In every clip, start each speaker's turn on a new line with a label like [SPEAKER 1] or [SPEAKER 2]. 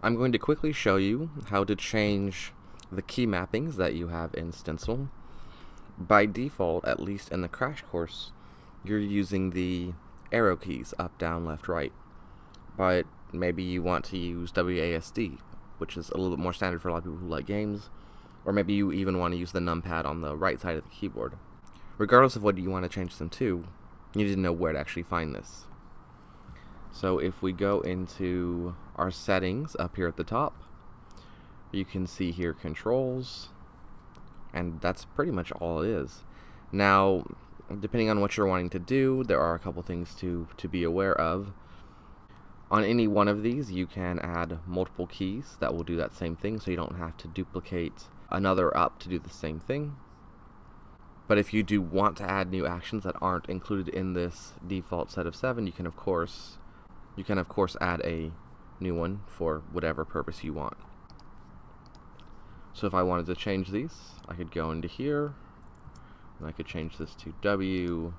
[SPEAKER 1] I'm going to quickly show you how to change the key mappings that you have in Stencyl. By default, at least in the crash course, you're using the arrow keys up, down, left, right. But maybe you want to use WASD, which is a little bit more standard for a lot of people who like games. Or maybe you even want to use the numpad on the right side of the keyboard. Regardless of what you want to change them to, you need to know where to actually find this. So if we go into our settings up here at the top, you can see here controls, and that's pretty much all it is. Now, depending on what you're wanting to do, there are a couple things to be aware of. On any one of these, you can add multiple keys that will do that same thing, so you don't have to duplicate another up to do the same thing. But if you do want to add new actions that aren't included in this default set of 7, you can of course add a new one for whatever purpose you want. So if I wanted to change these, I could go into here, and I could change this to W,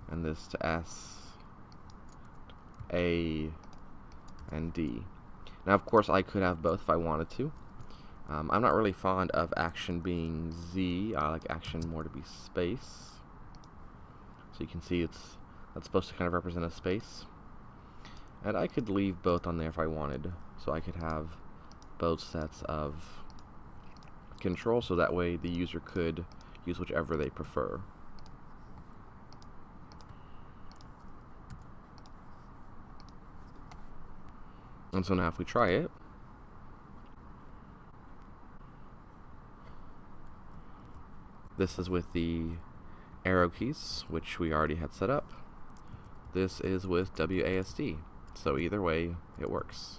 [SPEAKER 1] and this to S, A, and D. Now of course I could have both if I wanted to. I'm not really fond of action being Z. I like action more to be space. So you can see that's supposed to kind of represent a space. And I could leave both on there if I wanted. So I could have both sets of control, so that way the user could use whichever they prefer. And so now if we try it, this is with the arrow keys, which we already had set up. This is with WASD, so either way, it works.